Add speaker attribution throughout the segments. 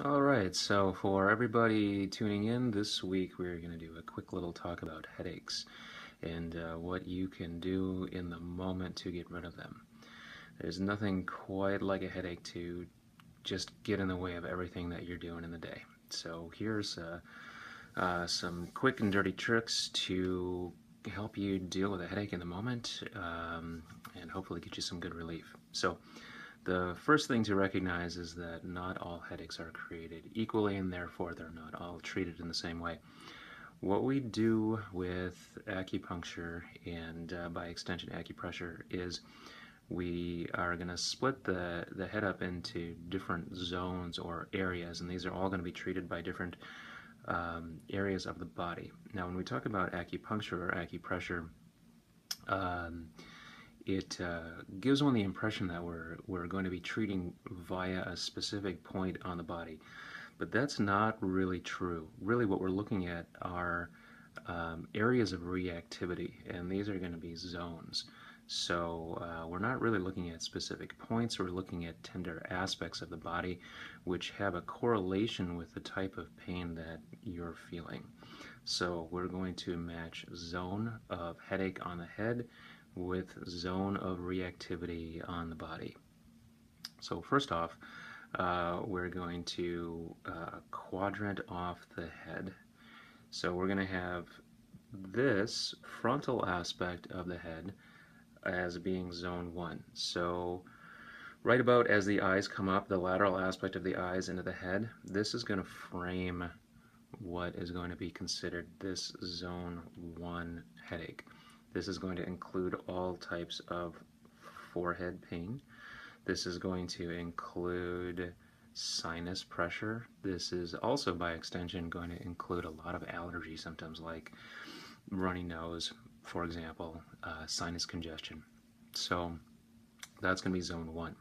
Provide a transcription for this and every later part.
Speaker 1: All right, so for everybody tuning in this week, we're going to do a quick little talk about headaches and what you can do in the moment to get rid of them. There's nothing quite like a headache to just get in the way of everything that you're doing in the day. So here's some quick and dirty tricks to help you deal with a headache in the moment and hopefully get you some good relief. So the first thing to recognize is that not all headaches are created equally, and therefore they're not all treated in the same way. What we do with acupuncture and by extension acupressure is we are going to split the head up into different zones or areas, and these are all going to be treated by different areas of the body. Now, when we talk about acupuncture or acupressure, um, it gives one the impression that we're going to be treating via a specific point on the body. But that's not really true. Really what we're looking at are areas of reactivity, and these are going to be zones. So we're not really looking at specific points, we're looking at tender aspects of the body which have a correlation with the type of pain that you're feeling. So we're going to match zone of headache on the head with zone of reactivity on the body. So first off, we're going to quadrant off the head. So we're going to have this frontal aspect of the head as being zone 1. So right about as the eyes come up, the lateral aspect of the eyes into the head, this is going to frame what is going to be considered this zone 1 headache. This is going to include all types of forehead pain. This is going to include sinus pressure. This is also, by extension, going to include a lot of allergy symptoms like runny nose, for example, sinus congestion. So that's going to be zone 1.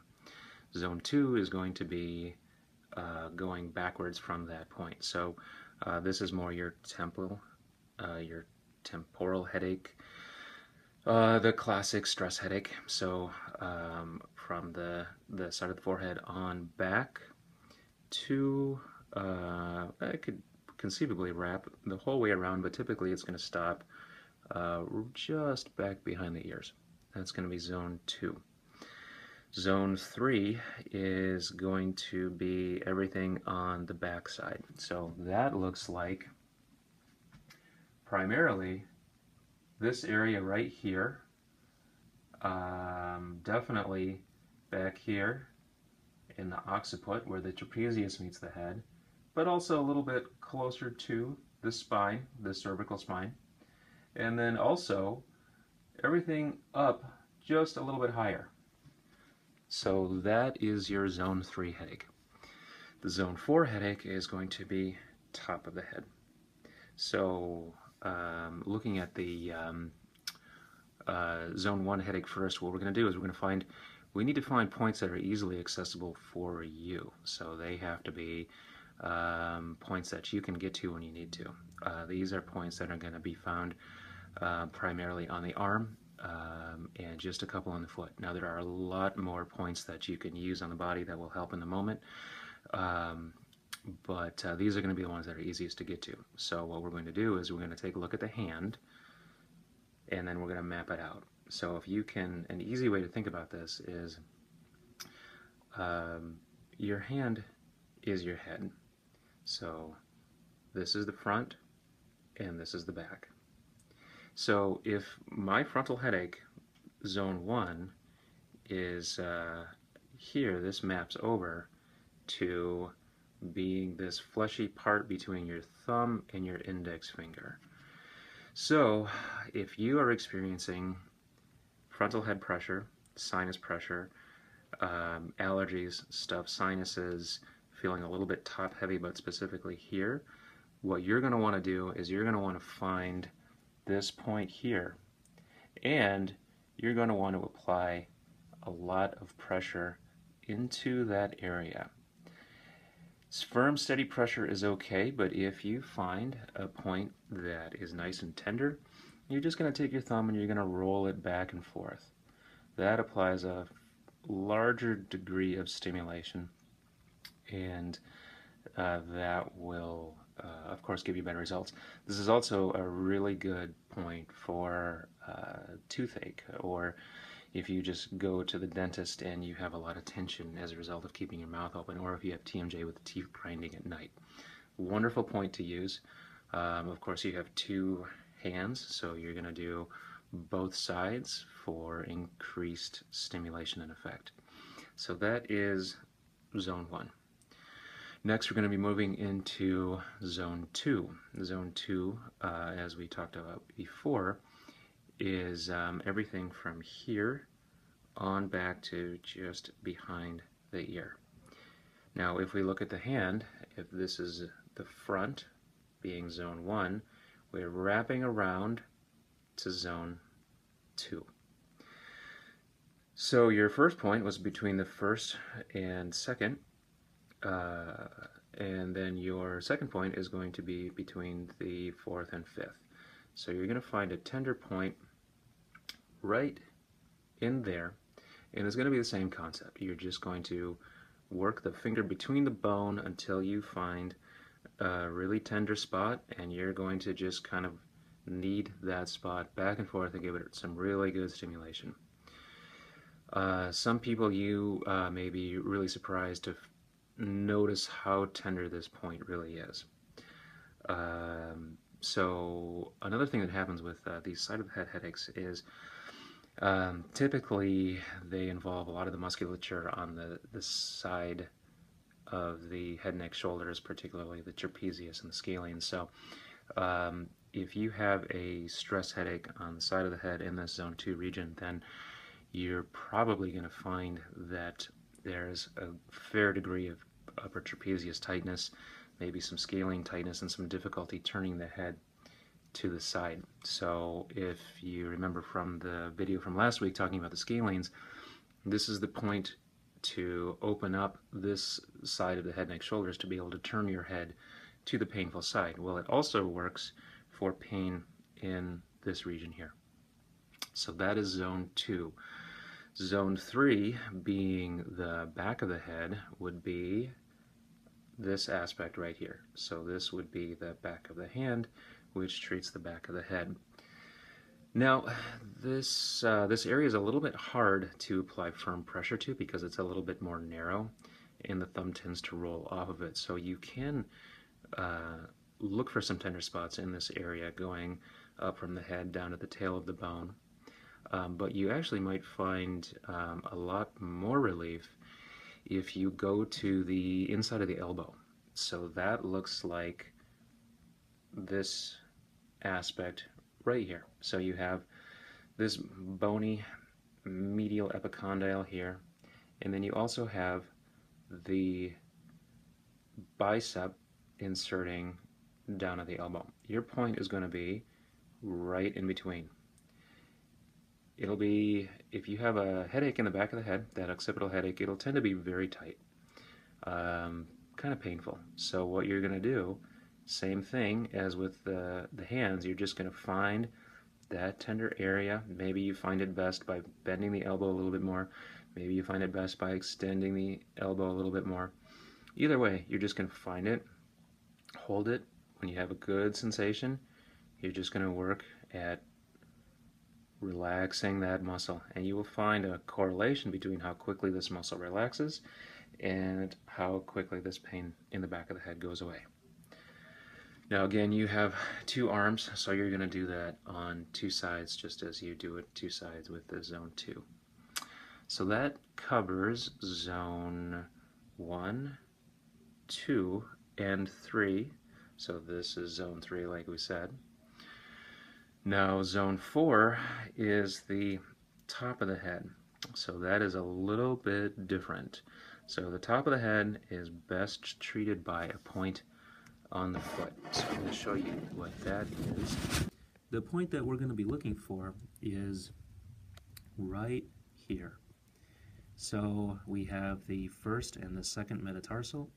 Speaker 1: Zone 2 is going to be going backwards from that point. So this is more your temporal headache, the classic stress headache. So from the side of the forehead on back to, I could conceivably wrap the whole way around, but typically it's going to stop just back behind the ears. That's going to be zone 2. Zone 3 is going to be everything on the back side. So that looks like primarily this area right here, definitely back here in the occiput where the trapezius meets the head, but also a little bit closer to the spine, the cervical spine, and then also everything up just a little bit higher. So that is your zone 3 headache. The zone 4 headache is going to be top of the head. So looking at the zone 1 headache first, what we're going to do is we need to find points that are easily accessible for you. So they have to be points that you can get to when you need to. These are points that are going to be found primarily on the arm and just a couple on the foot. Now there are a lot more points that you can use on the body that will help in the moment, but these are going to be the ones that are easiest to get to. So what we're going to do is we're going to take a look at the hand, and then we're going to map it out. So if you can, an easy way to think about this is your hand is your head. So this is the front and this is the back. So if my frontal headache, zone 1, is here, this maps over to being this fleshy part between your thumb and your index finger. So if you are experiencing frontal head pressure, sinus pressure, allergies, stuffed sinuses, feeling a little bit top heavy, but specifically here, what you're going to want to do is you're going to want to find this point here, and you're going to want to apply a lot of pressure into that area. Firm, steady pressure is okay, but if you find a point that is nice and tender, you're just going to take your thumb and you're going to roll it back and forth. That applies a larger degree of stimulation, and that will, of course, give you better results. This is also a really good point for toothache, or if you just go to the dentist and you have a lot of tension as a result of keeping your mouth open, or if you have TMJ with teeth grinding at night. Wonderful point to use. Of course, you have two hands, so you're going to do both sides for increased stimulation and effect. So that is zone 1. Next, we're going to be moving into zone 2. Zone 2, as we talked about before, is everything from here on back to just behind the ear. Now, if we look at the hand, if this is the front, being zone 1, we're wrapping around to zone 2. So your first point was between the first and second, and then your second point is going to be between the fourth and fifth. So you're going to find a tender point right in there, and it's going to be the same concept. You're just going to work the finger between the bone until you find a really tender spot, and you're going to just kind of knead that spot back and forth and give it some really good stimulation. Some people, you may be really surprised to notice how tender this point really is. So another thing that happens with these side of the head headaches is typically they involve a lot of the musculature on the side of the head, neck, shoulders, particularly the trapezius and the scalene. So if you have a stress headache on the side of the head in this zone 2 region, then you're probably going to find that there's a fair degree of upper trapezius tightness, maybe some scalene tightness, and some difficulty turning the head to the side. So if you remember from the video from last week talking about the scalenes, this is the point to open up this side of the head, neck, shoulders to be able to turn your head to the painful side. Well, it also works for pain in this region here. So that is zone 2. Zone 3, being the back of the head, would be this aspect right here. So this would be the back of the hand, which treats the back of the head. Now, this area is a little bit hard to apply firm pressure to because it's a little bit more narrow, and the thumb tends to roll off of it. So you can look for some tender spots in this area going up from the head down to the tail of the bone. But you actually might find a lot more relief if you go to the inside of the elbow. So that looks like this aspect right here. So you have this bony medial epicondyle here, and then you also have the bicep inserting down at the elbow. Your point is going to be right in between. It'll be, if you have a headache in the back of the head, that occipital headache, it'll tend to be very tight, kind of painful. So what you're going to do, same thing as with the hands, you're just going to find that tender area. Maybe you find it best by bending the elbow a little bit more. Maybe you find it best by extending the elbow a little bit more. Either way, you're just going to find it, hold it. When you have a good sensation, you're just going to work at relaxing that muscle, and you will find a correlation between how quickly this muscle relaxes and how quickly this pain in the back of the head goes away. Now again, you have 2 arms, so you're going to do that on 2 sides just as you do it 2 sides with the zone 2. So that covers zone 1, 2, and 3. So this is zone 3 like we said. Now zone 4 is the top of the head. So that is a little bit different. So the top of the head is best treated by a point on the foot. So I'm going to show you what that is. The point that we're going to be looking for is right here. So we have the first and the second metatarsal.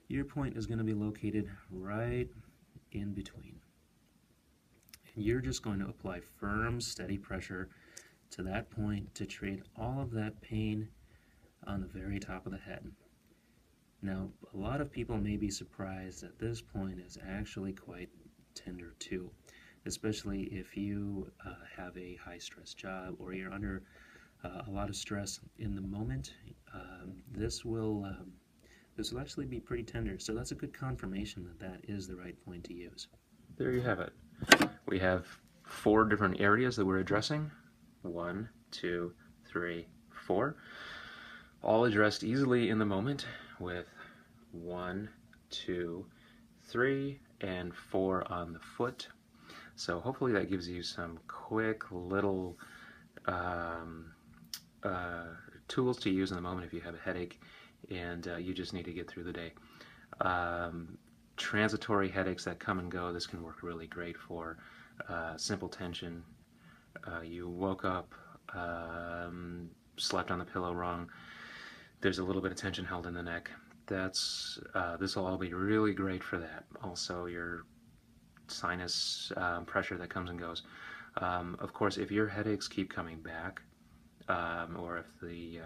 Speaker 1: Your point is going to be located right in between. And you're just going to apply firm, steady pressure to that point to treat all of that pain on the very top of the head. Now, a lot of people may be surprised that this point is actually quite tender too, especially if you have a high-stress job or you're under a lot of stress in the moment. This will actually be pretty tender, so that's a good confirmation that that is the right point to use. There you have it. We have 4 different areas that we're addressing. 1, 2, 3, 4. All addressed easily in the moment with 1, 2, 3, and 4 on the foot. So hopefully that gives you some quick little tools to use in the moment if you have a headache and you just need to get through the day. Transitory headaches that come and go, this can work really great for simple tension. You woke up, slept on the pillow wrong, there's a little bit of tension held in the neck. This will all be really great for that. Also, your sinus pressure that comes and goes. Of course, if your headaches keep coming back, or if the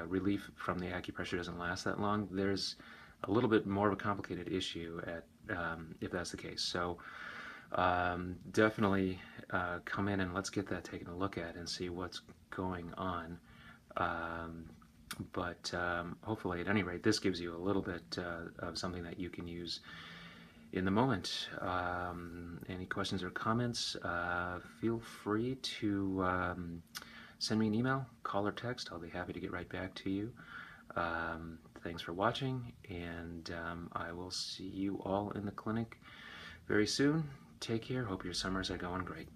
Speaker 1: relief from the acupressure doesn't last that long, there's a little bit more of a complicated issue if that's the case. So definitely come in and let's get that taken a look at and see what's going on. But hopefully, at any rate, this gives you a little bit of something that you can use in the moment. Any questions or comments, feel free to send me an email, call or text. I'll be happy to get right back to you. Thanks for watching, and I will see you all in the clinic very soon. Take care. Hope your summers are going great.